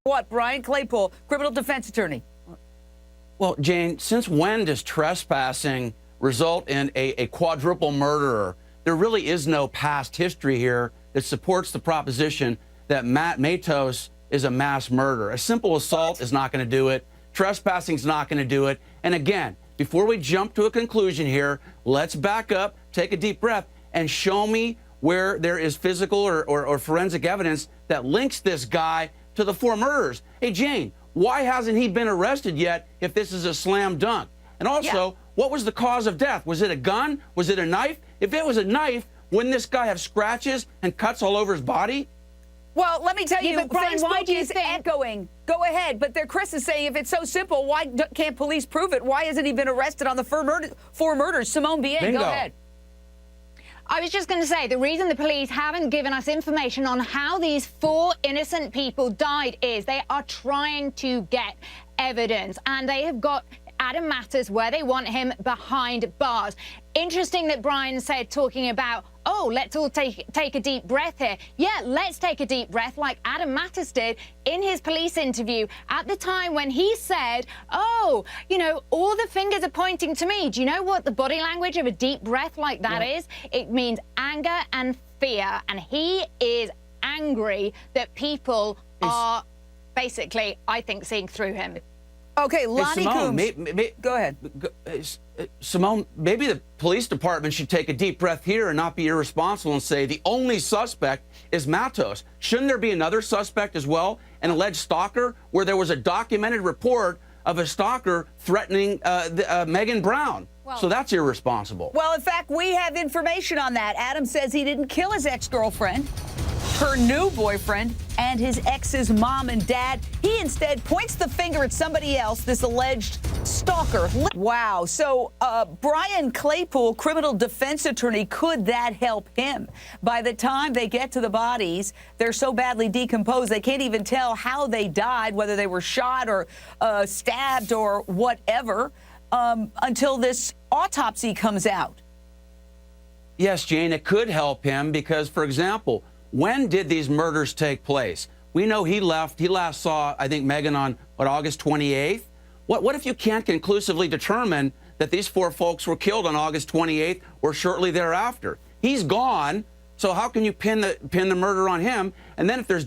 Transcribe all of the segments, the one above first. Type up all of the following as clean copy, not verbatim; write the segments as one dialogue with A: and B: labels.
A: what, Brian Claypool, criminal defense attorney?
B: Well, Jane, since when does trespassing result in a quadruple murderer? There really is no past history here that supports the proposition that Matt Matos is a mass murderer. A simple assault is not going to do it. Trespassing is not going to do it. And again, before we jump to a conclusion here, let's back up, take a deep breath, and show me where there is physical or forensic evidence that links this guy to the 4 murders. Hey, Jane, why hasn't he been arrested yet if this is a slam dunk? And also, what was the cause of death? Was it a gun? Was it a knife? If it was a knife, wouldn't this guy have scratches and cuts all over his body?
A: Well, let me tell you,
C: but Brian,
A: Facebook
C: why do you
A: is
C: think...
A: echoing. Go ahead. But Chris is saying if it's so simple, why can't police prove it? Why hasn't he been arrested on the 4 murders? Simone Bien,
B: Bingo.
A: go ahead.
C: I was just going to say, the reason the police haven't given us information on how these 4 innocent people died is they are trying to get evidence, and they have got Adam Matters where they want him, behind bars. Interesting that Brian said, talking about, oh, let's all take a deep breath here. Yeah, let's take a deep breath like Adam Matters did in his police interview at the time when he said, oh, you know, all the fingers are pointing to me. Do you know what the body language of a deep breath like that is? It means anger and fear. And he is angry that people are basically, I think, seeing through him.
A: Okay, Lonnie Coombs. Go ahead.
B: Simone, maybe the police department should take a deep breath here and not be irresponsible and say the only suspect is Matos. Shouldn't there be another suspect as well, an alleged stalker, where there was a documented report of a stalker threatening Megan Brown? Well, so that's irresponsible.
A: Well, in fact, we have information on that. Adam says he didn't kill his ex-girlfriend, her new boyfriend, and his ex's mom and dad. He instead points the finger at somebody else, this alleged stalker. Wow. So Brian Claypool, criminal defense attorney, could that help him? By the time they get to the bodies, they're so badly decomposed, they can't even tell how they died, whether they were shot or stabbed or whatever, until this autopsy comes out.
B: Yes, Jane, it could help him because, for example, when did these murders take place? We know he left. He last saw, I think, Megan on, August 28th? What if you can't conclusively determine that these 4 folks were killed on August 28th or shortly thereafter? He's gone, so how can you pin the murder on him? And then if there's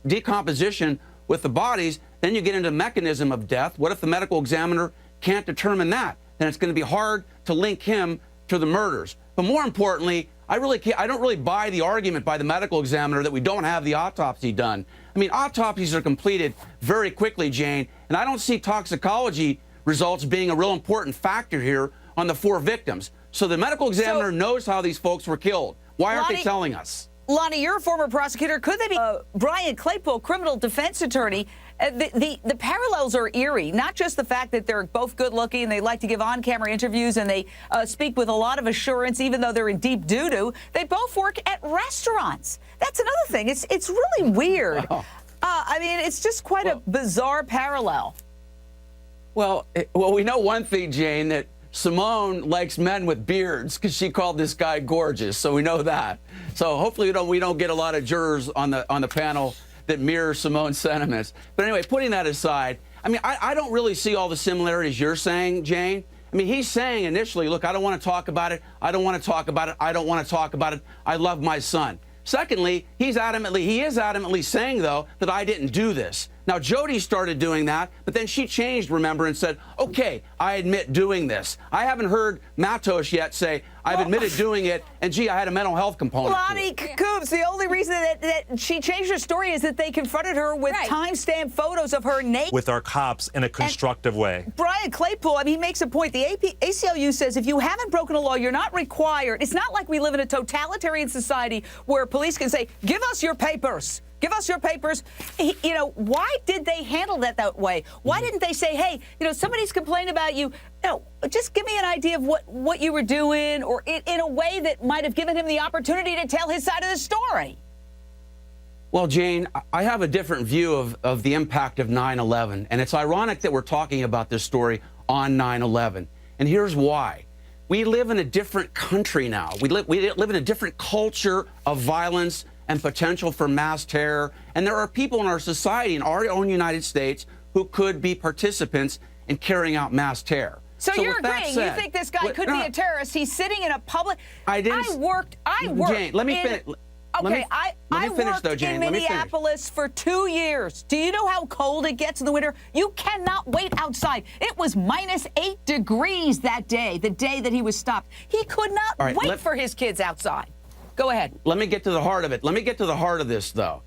B: decomposition with the bodies, then you get into the mechanism of death. What if the medical examiner can't determine that? Then it's going to be hard to link him to the murders. But more importantly, I don't really buy the argument by the medical examiner that we don't have the autopsy done. I mean, autopsies are completed very quickly, Jane, and I don't see toxicology results being a real important factor here on the 4 victims. So the medical examiner knows how these folks were killed. Why aren't they telling us?
A: Lonnie, you're a former prosecutor. Could they be Brian Claypool, criminal defense attorney? The parallels are eerie, not just the fact that they're both good looking and they like to give on-camera interviews and they speak with a lot of assurance, even though they're in deep doo-doo. They both work at restaurants. That's another thing. It's really weird. Wow. I mean, it's just quite a bizarre parallel.
B: Well, we know one thing, Jane, that Simone likes men with beards because she called this guy gorgeous, so we know that. So hopefully we don't get a lot of jurors on the panel that mirror Simone's sentiments. But anyway, putting that aside, I mean, I don't really see all the similarities you're saying, Jane. I mean, he's saying initially, look, I don't want to talk about it. I don't want to talk about it. I don't want to talk about it. I love my son. Secondly, he is adamantly saying, though, that I didn't do this. Now, Jody started doing that, but then she changed, remember, and said, okay, I admit doing this. I haven't heard Matos yet say, I've admitted doing it, and gee, I had a mental health component.
A: Lonnie Coombs, the only reason that she changed her story is that they confronted her with timestamp photos of her naked.
D: With our cops in a constructive way.
A: Brian Claypool, I mean, he makes a point. The ACLU says if you haven't broken a law, you're not required. It's not like we live in a totalitarian society where police can say, give us your papers. Give us your papers. You know, why did they handle that way? Why didn't they say, hey, you know, somebody's complaining about you. No, just give me an idea of what you were doing, or in a way that might have given him the opportunity to tell his side of the story.
B: Well, Jane, I have a different view of the impact of 9/11, and it's ironic that we're talking about this story on 9/11. And here's why. We live in a different country now. We live in a different culture of violence and potential for mass terror. And there are people in our society, in our own United States, who could be participants in carrying out mass terror.
A: So you're
B: with that
A: agreeing?
B: said,
A: You think this guy could be a terrorist? He's sitting in a public.
B: I worked. Jane, let me finish.
A: Okay, I worked in Minneapolis for 2 years. Do you know how cold it gets in the winter? You cannot wait outside. It was -8 degrees that day, the day that he was stopped. He could not wait for his kids outside. Go ahead.
B: Let me get to the heart of it. Let me get to the heart of this, though.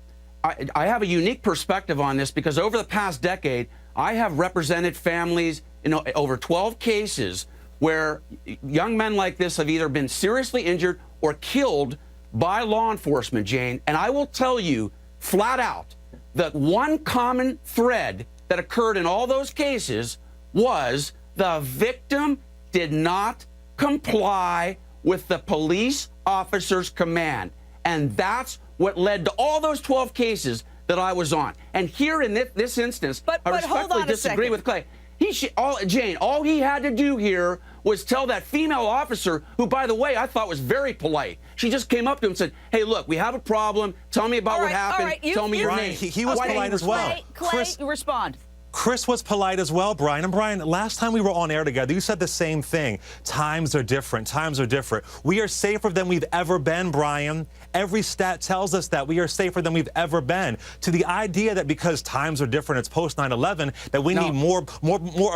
B: I have a unique perspective on this because over the past decade, I have represented families in over 12 cases where young men like this have either been seriously injured or killed by law enforcement, Jane. And I will tell you flat out that one common thread that occurred in all those cases was the victim did not comply with the police officer's command. And that's what led to all those 12 cases that I was on. And here in this instance, I respectfully disagree with Clay. Jane, all he had to do here was tell that female officer, who, by the way, I thought was very polite. She just came up to him and said, hey, look, we have a problem. Tell me about what happened. Tell me your name.
D: He was polite as well.
A: Clay, you respond.
D: Chris was polite as well, Brian. And Brian, last time we were on air together, you said the same thing. Times are different. Times are different. We are safer than we've ever been, Brian. Every stat tells us that we are safer than we've ever been. To the idea that because times are different, it's post 9/11, that we need more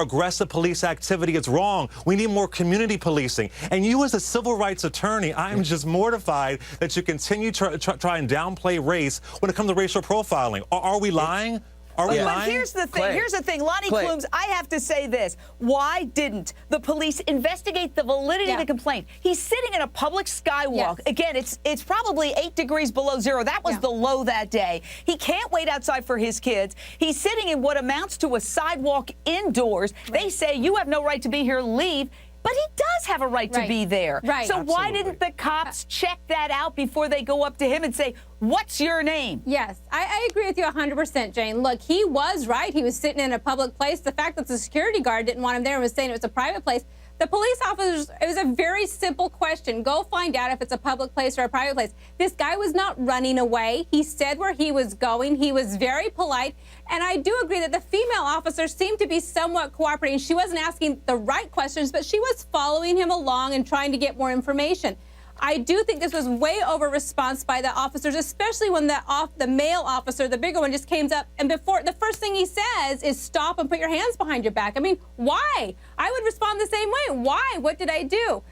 D: aggressive police activity, it's wrong. We need more community policing. And you, as a civil rights attorney, I am just mortified that you continue to try and downplay race when it comes to racial profiling. Are we lying?
A: But here's the thing. Here's the thing. Lonnie Klumes, I have to say this. Why didn't the police investigate the validity of the complaint? He's sitting in a public skywalk. Again, it's probably 8 degrees below zero. That was the low that day. He can't wait outside for his kids. He's sitting in what amounts to a sidewalk indoors. They say, you have no right to be here, leave. But he does have a right to be there. So why didn't the cops check that out before they go up to him and say, what's your name?
E: Yes, I agree with you 100%, Jane. Look, he was right. He was sitting in a public place. The fact that the security guard didn't want him there and was saying it was a private place. The police officers, it was a very simple question. Go find out if it's a public place or a private place. This guy was not running away. He said where he was going. He was very polite. And I do agree that the female officer seemed to be somewhat cooperating. She wasn't asking the right questions, but she was following him along and trying to get more information. I do think this was way over response by the officers, especially when the male officer, the bigger one, just came up and before the first thing he says is stop and put your hands behind your back. I mean, why? I would respond the same way. Why? What did I do?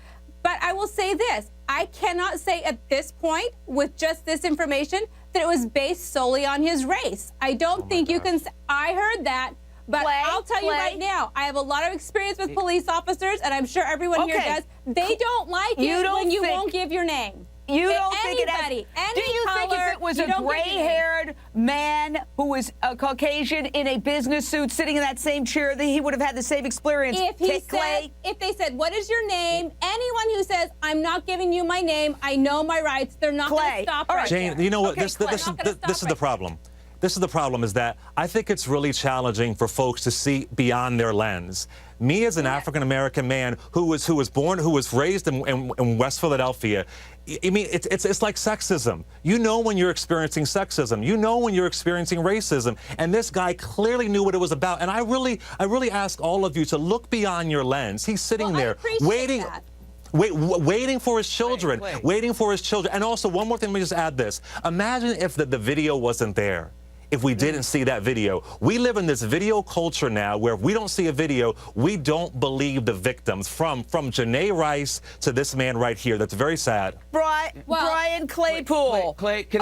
E: But I will say this. I cannot say at this point with just this information that it was based solely on his race. I don't think you can. I heard that. But I'll tell you right now, I have a lot of experience with police officers, and I'm sure everyone here does. They don't like it when you won't give your name.
A: You don't think it has,
E: any
A: do you
E: color,
A: think if it was a gray-haired man who was a Caucasian in a business suit sitting in that same chair, that he would have had the same experience?
E: If they said, what is your name? Anyone who says, I'm not giving you my name, I know my rights, they're not going to stop right there.
D: Jane, you know what? This is the problem. This is the problem, is that I think it's really challenging for folks to see beyond their lens. Me as an African-American man who was raised in West Philadelphia, I mean, it's like sexism. You know when you're experiencing sexism. You know when you're experiencing racism. And this guy clearly knew what it was about. And I really ask all of you to look beyond your lens. He's sitting there waiting. Waiting for his children, waiting for his children. And also, one more thing, let me just add this. Imagine if the video wasn't there. If we didn't see that video. We live in this video culture now where if we don't see a video, we don't believe the victims. From Janae Rice to this man right here. That's very sad.
A: Brian Claypool.
B: Clay,
A: go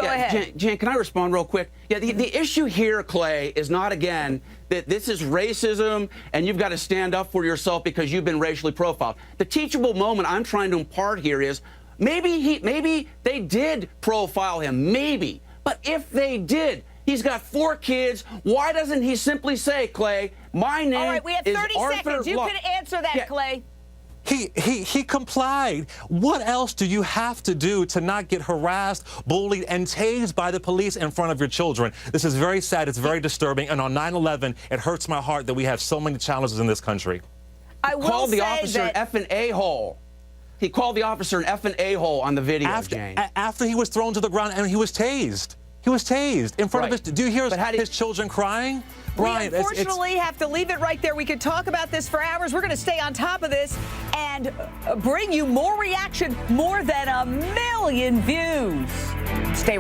A: ahead.
B: Jan, can I respond real quick? Yeah, the issue here, Clay, is not, again, that this is racism and you've got to stand up for yourself because you've been racially profiled. The teachable moment I'm trying to impart here is maybe they did profile him, maybe. But if they did, he's got 4 kids. Why doesn't he simply say, Clay, my name is Arthur?
A: All right, we have 30 seconds. You can answer that, Clay.
D: He complied. What else do you have to do to not get harassed, bullied, and tased by the police in front of your children? This is very sad. It's very disturbing. And on 9/11, it hurts my heart that we have so many challenges in this country.
B: I will call the officer an effing a-hole. He called the officer an effing a-hole on the video, Jane.
D: After he was thrown to the ground and he was tased. He was tased in front of his. Do you hear his children crying? Brian,
A: we unfortunately have to leave it right there. We could talk about this for hours. We're going to stay on top of this and bring you more reaction, more than 1 million views. Stay